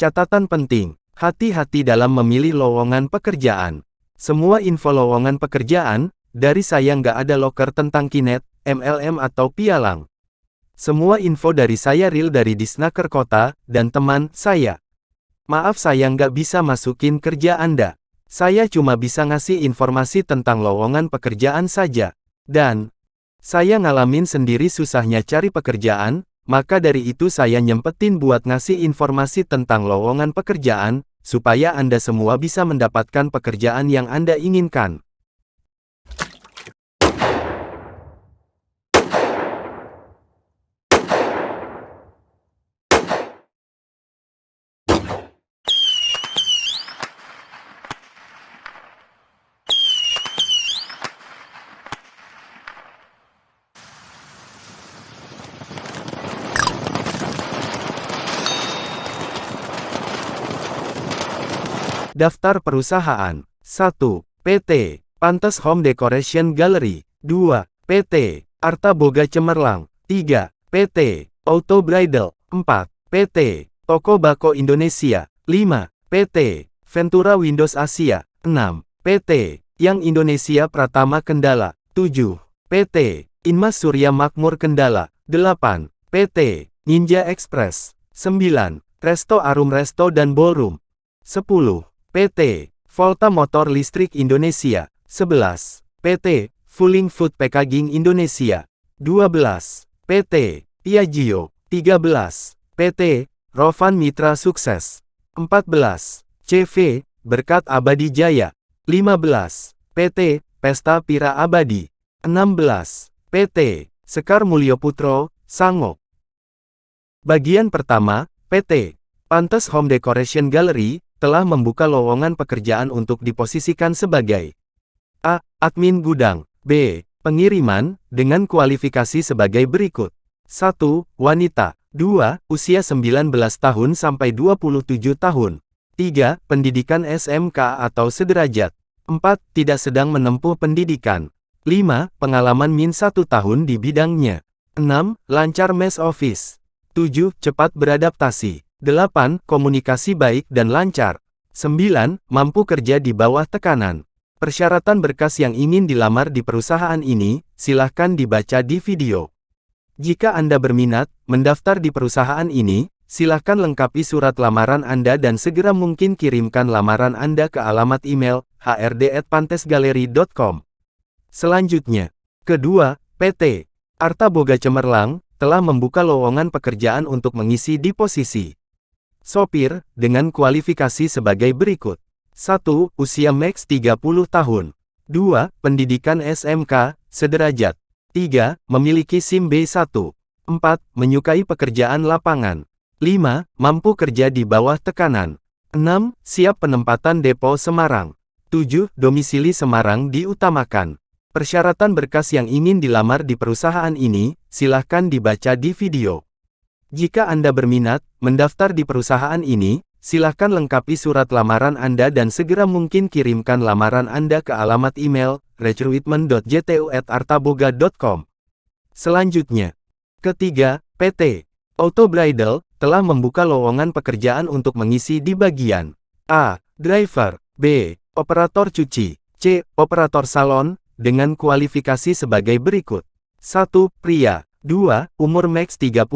Catatan penting, hati-hati dalam memilih lowongan pekerjaan. Semua info lowongan pekerjaan, dari saya nggak ada loker tentang Kinet, MLM atau pialang. Semua info dari saya real dari Disnaker Kota, dan teman saya. Maaf saya nggak bisa masukin kerja Anda. Saya cuma bisa ngasih informasi tentang lowongan pekerjaan saja. Dan, saya ngalamin sendiri susahnya cari pekerjaan, maka dari itu saya nyempetin buat ngasih informasi tentang lowongan pekerjaan, supaya Anda semua bisa mendapatkan pekerjaan yang Anda inginkan. Daftar perusahaan. 1. PT Pantes Home Decoration Gallery. 2. PT Arta Boga Cemerlang. 3. PT Auto Bridal. 4. PT Toko Bako Indonesia. 5. PT Ventura Windows Asia. 6. PT Yang Indonesia Pratama Kendala. 7. PT Inmas Surya Makmur Kendala. 8. PT Ninja Express. 9. Resto Arum Resto dan Ballroom. 10. PT Volta Motor Listrik Indonesia. 11. PT Fuling Food Packaging Indonesia. 12. PT Piaggio. 13. PT Rovan Mitra Sukses. 14. CV Berkat Abadi Jaya. 15. PT Pesta Pira Abadi. 16. PT Sekar Mulyo Putro, Sango. Bagian pertama, PT Pantes Home Decoration Gallery telah membuka lowongan pekerjaan untuk diposisikan sebagai A. Admin gudang. B. Pengiriman, dengan kualifikasi sebagai berikut. 1. Wanita. 2. Usia 19 tahun sampai 27 tahun. 3. Pendidikan SMK atau sederajat. 4. Tidak sedang menempuh pendidikan. 5. Pengalaman min 1 tahun di bidangnya. 6. Lancar mes office. 7. Cepat beradaptasi. 8. Komunikasi baik dan lancar. 9. Mampu kerja di bawah tekanan. Persyaratan berkas yang ingin dilamar di perusahaan ini, silahkan dibaca di video. Jika Anda berminat mendaftar di perusahaan ini, silahkan lengkapi surat lamaran Anda dan segera mungkin kirimkan lamaran Anda ke alamat email hrd@pantesgallery.com. Selanjutnya, kedua, PT Arta Boga Cemerlang telah membuka lowongan pekerjaan untuk mengisi di posisi sopir, dengan kualifikasi sebagai berikut. 1. Usia maks 30 tahun. 2. Pendidikan SMK, sederajat. 3. Memiliki SIM B1. 4. Menyukai pekerjaan lapangan. 5. Mampu kerja di bawah tekanan. 6. Siap penempatan depo Semarang. 7. Domisili Semarang diutamakan. Persyaratan berkas yang ingin dilamar di perusahaan ini, silahkan dibaca di video. Jika Anda berminat mendaftar di perusahaan ini, silahkan lengkapi surat lamaran Anda dan segera mungkin kirimkan lamaran Anda ke alamat email recruitment.jtu@artaboga.com. Selanjutnya, ketiga, PT Auto Bridal telah membuka lowongan pekerjaan untuk mengisi di bagian A. Driver. B. Operator cuci. C. Operator salon, dengan kualifikasi sebagai berikut. 1. Pria. 2. Umur maks 35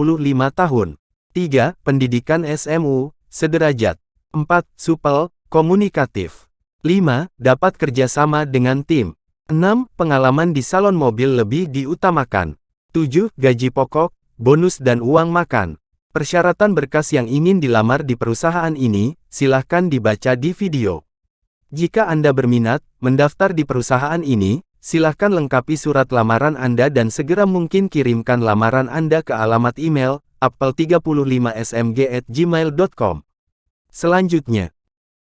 tahun. 3. Pendidikan SMU, sederajat. 4. Supel, komunikatif. 5. Dapat kerjasama dengan tim. 6. Pengalaman di salon mobil lebih diutamakan. 7. Gaji pokok, bonus dan uang makan. Persyaratan berkas yang ingin dilamar di perusahaan ini, silahkan dibaca di video. Jika Anda berminat mendaftar di perusahaan ini, silahkan lengkapi surat lamaran Anda dan segera mungkin kirimkan lamaran Anda ke alamat email apple35smg@gmail.com. Selanjutnya,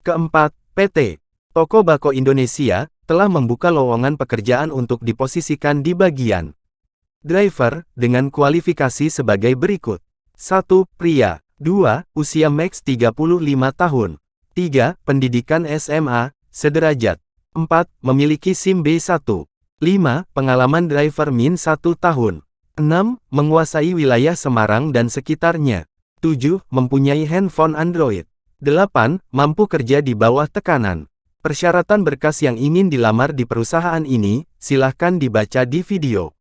keempat, PT Toko Bako Indonesia telah membuka lowongan pekerjaan untuk diposisikan di bagian driver, dengan kualifikasi sebagai berikut. 1. Pria. 2. Usia maks 35 tahun. 3. Pendidikan SMA, sederajat. 4. Memiliki SIM B1. 5. Pengalaman driver min 1 tahun. 6. Menguasai wilayah Semarang dan sekitarnya. 7. Mempunyai handphone Android. 8. Mampu kerja di bawah tekanan. Persyaratan berkas yang ingin dilamar di perusahaan ini, silahkan dibaca di video.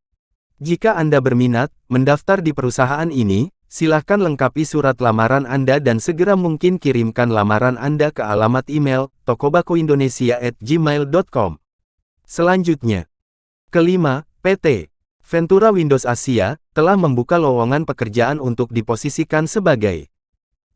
Jika Anda berminat mendaftar di perusahaan ini, silahkan lengkapi surat lamaran Anda dan segera mungkin kirimkan lamaran Anda ke alamat email tokobakoindonesia@gmail.com. Selanjutnya, kelima, PT Ventura Windows Asia telah membuka lowongan pekerjaan untuk diposisikan sebagai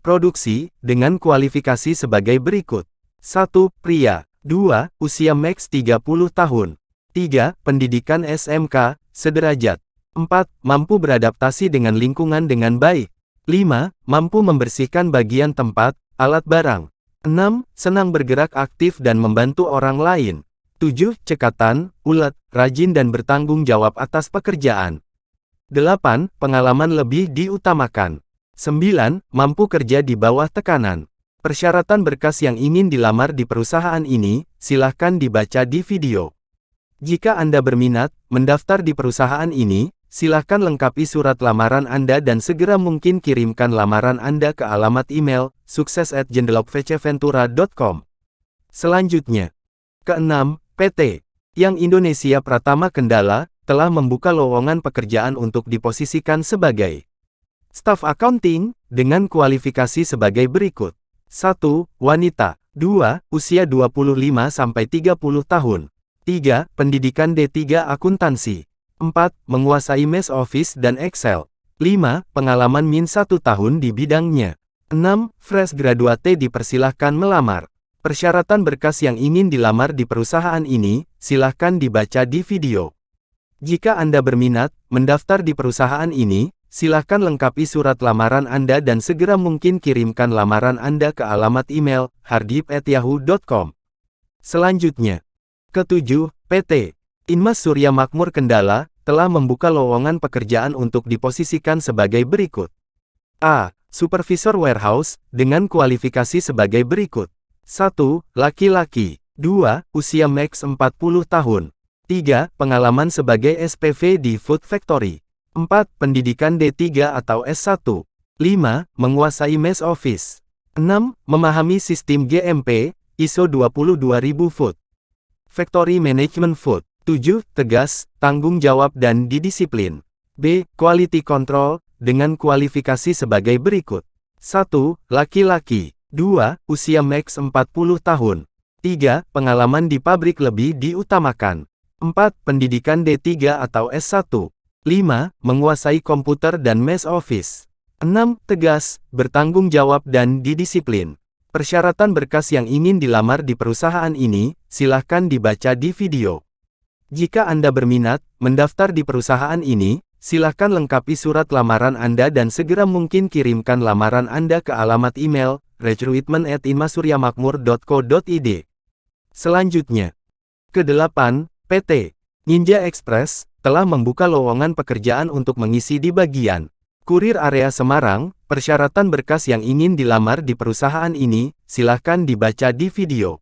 produksi dengan kualifikasi sebagai berikut. 1. Pria. 2. Usia maks 30 tahun. 3. Pendidikan SMK, sederajat. 4. Mampu beradaptasi dengan lingkungan dengan baik. 5. Mampu membersihkan bagian tempat, alat barang. 6. Senang bergerak aktif dan membantu orang lain. 7. Cekatan, ulet, rajin dan bertanggung jawab atas pekerjaan. 8. Pengalaman lebih diutamakan. 9. Mampu kerja di bawah tekanan. Persyaratan berkas yang ingin dilamar di perusahaan ini, silahkan dibaca di video. Jika Anda berminat mendaftar di perusahaan ini, silahkan lengkapi surat lamaran Anda dan segera mungkin kirimkan lamaran Anda ke alamat email sukses@jendelokvcventura.com. Selanjutnya, keenam, PT Yang Indonesia Pratama Kendala telah membuka lowongan pekerjaan untuk diposisikan sebagai staf accounting dengan kualifikasi sebagai berikut. 1. Wanita. 2. Usia 25-30 tahun. 3. Pendidikan D3 akuntansi. 4. Menguasai MS Office dan Excel. 5. Pengalaman min 1 tahun di bidangnya. 6. Fresh graduate dipersilahkan melamar. Persyaratan berkas yang ingin dilamar di perusahaan ini, silahkan dibaca di video. Jika Anda berminat mendaftar di perusahaan ini, silahkan lengkapi surat lamaran Anda dan segera mungkin kirimkan lamaran Anda ke alamat email hardip@yahoo.com. Selanjutnya, ketujuh, PT Inmas Surya Makmur Kendala telah membuka lowongan pekerjaan untuk diposisikan sebagai berikut. A. Supervisor Warehouse dengan kualifikasi sebagai berikut. 1. Laki-laki. 2. Usia maks 40 tahun. 3. Pengalaman sebagai SPV di Food Factory. 4. Pendidikan D3 atau S1. 5. Menguasai MS Office. 6. Memahami sistem GMP, ISO 22000 Food Factory Management Food. 7. Tegas, tanggung jawab dan didisiplin. B. Quality Control, dengan kualifikasi sebagai berikut. 1. Laki-laki. 2. Usia maks 40 tahun. 3. Pengalaman di pabrik lebih diutamakan. 4. Pendidikan D3 atau S1. 5. Menguasai komputer dan MS Office. 6. Tegas, bertanggung jawab dan didisiplin. Persyaratan berkas yang ingin dilamar di perusahaan ini, silahkan dibaca di video. Jika Anda berminat mendaftar di perusahaan ini, silahkan lengkapi surat lamaran Anda dan segera mungkin kirimkan lamaran Anda ke alamat email recruitment@inmasuryamakmur.co.id. Selanjutnya, ke-8, PT Ninja Express telah membuka lowongan pekerjaan untuk mengisi di bagian kurir area Semarang. Persyaratan berkas yang ingin dilamar di perusahaan ini, silahkan dibaca di video.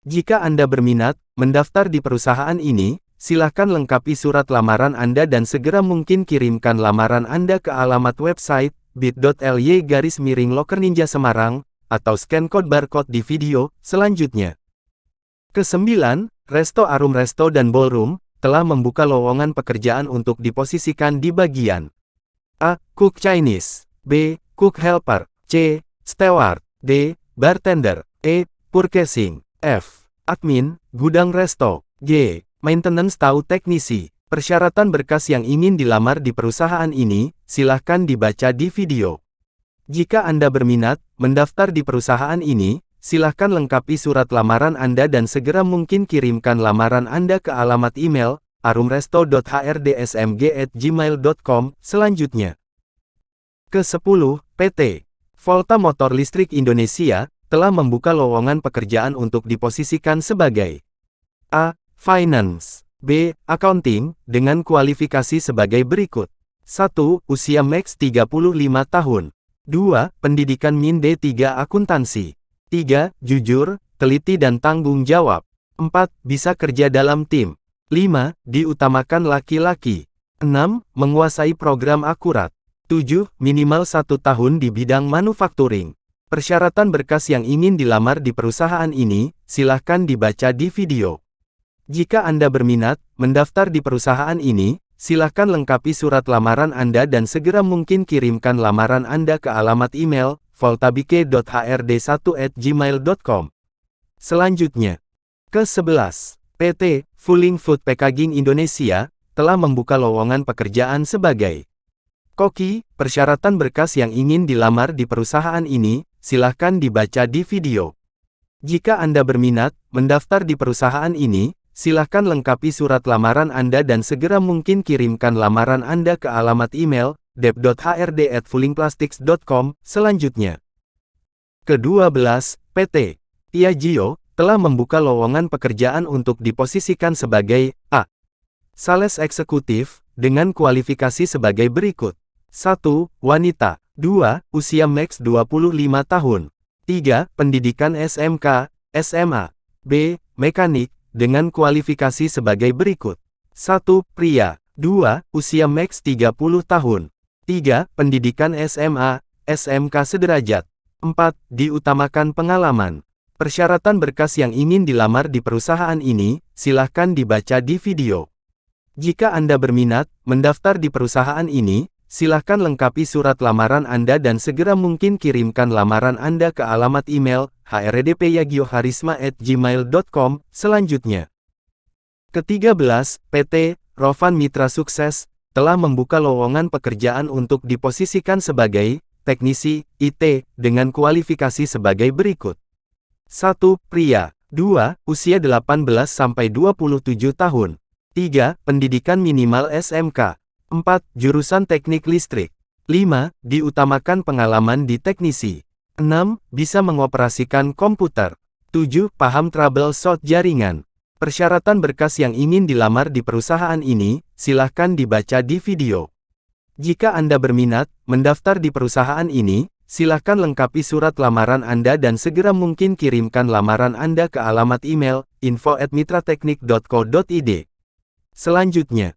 Jika Anda berminat mendaftar di perusahaan ini, silahkan lengkapi surat lamaran Anda dan segera mungkin kirimkan lamaran Anda ke alamat website bit.ly/lokerninja Semarang, atau scan code barcode di video selanjutnya. Ke-9, Resto Arum Resto dan Ballroom telah membuka lowongan pekerjaan untuk diposisikan di bagian A. Cook Chinese. B. Cook Helper. C. Steward. D. Bartender. E. Purchasing. F. Admin, gudang resto. G. Maintenance atau teknisi. Persyaratan berkas yang ingin dilamar di perusahaan ini, silahkan dibaca di video. Jika Anda berminat mendaftar di perusahaan ini, silahkan lengkapi surat lamaran Anda dan segera mungkin kirimkan lamaran Anda ke alamat email arumresto.hrdsmg@gmail.com. Selanjutnya, ke-10, PT Volta Motor Listrik Indonesia telah membuka lowongan pekerjaan untuk diposisikan sebagai A. Finance. B. Accounting, dengan kualifikasi sebagai berikut. 1. Usia maks 35 tahun. 2. Pendidikan min D3 akuntansi. 3. Jujur, teliti dan tanggung jawab. 4. Bisa kerja dalam tim. 5. Diutamakan laki-laki. 6. Menguasai program akurat. 7. Minimal 1 tahun di bidang manufacturing. Persyaratan berkas yang ingin dilamar di perusahaan ini, silahkan dibaca di video. Jika Anda berminat mendaftar di perusahaan ini, silahkan lengkapi surat lamaran Anda dan segera mungkin kirimkan lamaran Anda ke alamat email voltabike.hrd1@gmail.com. Selanjutnya, ke-11, PT Fuling Food Packaging Indonesia telah membuka lowongan pekerjaan sebagai koki. Persyaratan berkas yang ingin dilamar di perusahaan ini, silahkan dibaca di video. Jika Anda berminat mendaftar di perusahaan ini, silahkan lengkapi surat lamaran Anda dan segera mungkin kirimkan lamaran Anda ke alamat email dep.hrd@fulingplastics.com. Selanjutnya, ke-12, PT Piaggio telah membuka lowongan pekerjaan untuk diposisikan sebagai A. Sales Eksekutif, dengan kualifikasi sebagai berikut. 1. Wanita. 2. Usia maks 25 tahun. 3. Pendidikan SMK, SMA. B. Mekanik, dengan kualifikasi sebagai berikut. 1. Pria. 2. Usia maks 30 tahun. 3. Pendidikan SMA, SMK sederajat. 4. Diutamakan pengalaman. Persyaratan berkas yang ingin dilamar di perusahaan ini, silahkan dibaca di video. Jika Anda berminat mendaftar di perusahaan ini, silahkan lengkapi surat lamaran Anda dan segera mungkin kirimkan lamaran Anda ke alamat email hrdpyagioharisma@gmail.com. Selanjutnya, ke-13, PT Rovan Mitra Sukses telah membuka lowongan pekerjaan untuk diposisikan sebagai teknisi IT dengan kualifikasi sebagai berikut. 1. Pria. 2. Usia 18-27 tahun. 3. Pendidikan minimal SMK. 4. Jurusan teknik listrik. 5. Diutamakan pengalaman di teknisi. 6. Bisa mengoperasikan komputer. 7. Paham troubleshoot jaringan. Persyaratan berkas yang ingin dilamar di perusahaan ini, silahkan dibaca di video. Jika Anda berminat mendaftar di perusahaan ini, silahkan lengkapi surat lamaran Anda dan segera mungkin kirimkan lamaran Anda ke alamat email info@mitrateknik.co.id. Selanjutnya,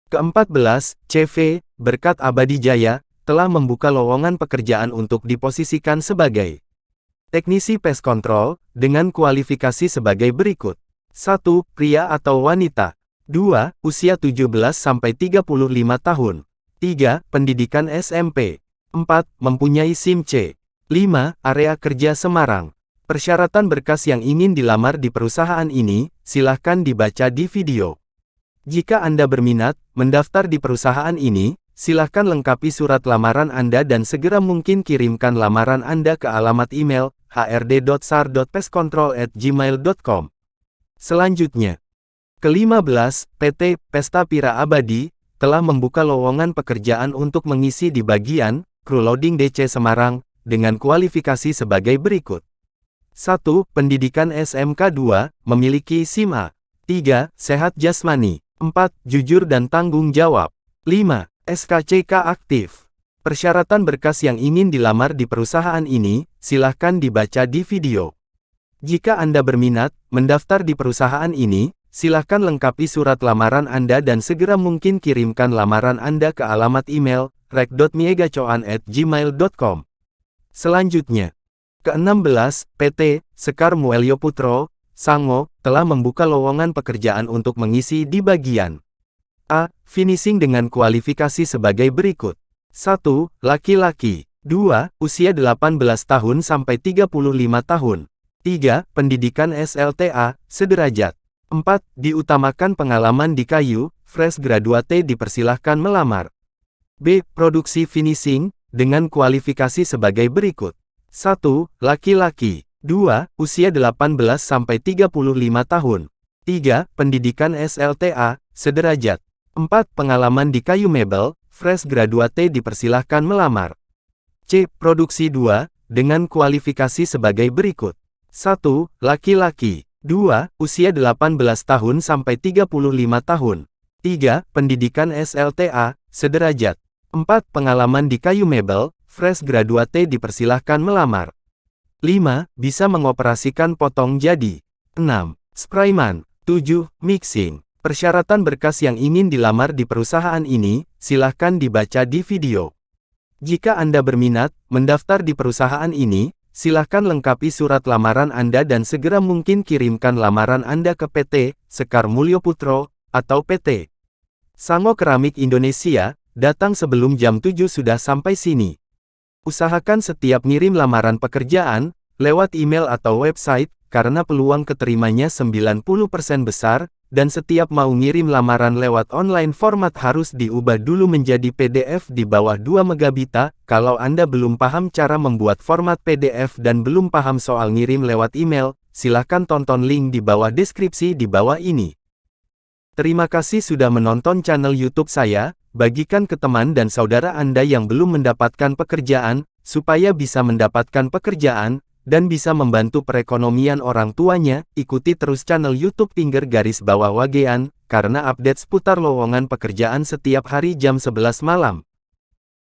ke-14, CV Berkat Abadi Jaya telah membuka lowongan pekerjaan untuk diposisikan sebagai teknisi pest control dengan kualifikasi sebagai berikut. 1. Pria atau wanita. 2. Usia 17-35 tahun. 3. Pendidikan SMP. 4. Mempunyai SIM C. 5. Area kerja Semarang. Persyaratan berkas yang ingin dilamar di perusahaan ini, silahkan dibaca di video. Jika Anda berminat mendaftar di perusahaan ini, silahkan lengkapi surat lamaran Anda dan segera mungkin kirimkan lamaran Anda ke alamat email hrd.sar.pestcontrol@gmail.com. Selanjutnya, ke-15, PT Pesta Pira Abadi telah membuka lowongan pekerjaan untuk mengisi di bagian kru loading DC Semarang dengan kualifikasi sebagai berikut. 1. Pendidikan SMK. 2. Memiliki SIM A. 3. Sehat jasmani. 4. Jujur dan tanggung jawab. 5. SKCK aktif. Persyaratan berkas yang ingin dilamar di perusahaan ini, silahkan dibaca di video. Jika Anda berminat mendaftar di perusahaan ini, silahkan lengkapi surat lamaran Anda dan segera mungkin kirimkan lamaran Anda ke alamat email rek.miegacoan@gmail.com. Selanjutnya, ke-16, PT Sekar Muelyo Putro, Sango, telah membuka lowongan pekerjaan untuk mengisi di bagian A. Finishing dengan kualifikasi sebagai berikut. 1. Laki-laki. 2. Usia 18 tahun sampai 35 tahun. 3. Pendidikan SLTA, sederajat. 4. Diutamakan pengalaman di kayu, fresh graduate dipersilahkan melamar. B. Produksi finishing, dengan kualifikasi sebagai berikut. 1. Laki-laki. 2. Usia 18 sampai 35 tahun. 3. Pendidikan SLTA, sederajat. 4. Pengalaman di kayu mebel, fresh graduate dipersilahkan melamar. C. Produksi 2, dengan kualifikasi sebagai berikut. 1. Laki-laki. 2. Usia 18 tahun sampai 35 tahun. 3. Pendidikan SLTA, sederajat. 4. Pengalaman di kayu mebel, fresh graduate dipersilahkan melamar. 5. Bisa mengoperasikan potong jadi. 6. Sprayman. 7. Mixing. Persyaratan berkas yang ingin dilamar di perusahaan ini, silahkan dibaca di video. Jika Anda berminat mendaftar di perusahaan ini, Silahkan lengkapi surat lamaran Anda dan segera mungkin kirimkan lamaran Anda ke PT Sekar Mulyo Putro, atau PT Sango Keramik Indonesia. Datang sebelum jam 7 sudah sampai sini. Usahakan setiap ngirim lamaran pekerjaan, lewat email atau website, karena peluang keterimanya 90% besar, dan setiap mau ngirim lamaran lewat online format harus diubah dulu menjadi PDF di bawah 2 megabit. Kalau Anda belum paham cara membuat format PDF dan belum paham soal ngirim lewat email, silahkan tonton link di bawah deskripsi di bawah ini. Terima kasih sudah menonton channel YouTube saya. Bagikan ke teman dan saudara Anda yang belum mendapatkan pekerjaan, supaya bisa mendapatkan pekerjaan, dan bisa membantu perekonomian orang tuanya. Ikuti terus channel YouTube _Wagean, karena update seputar lowongan pekerjaan setiap hari jam 11 malam.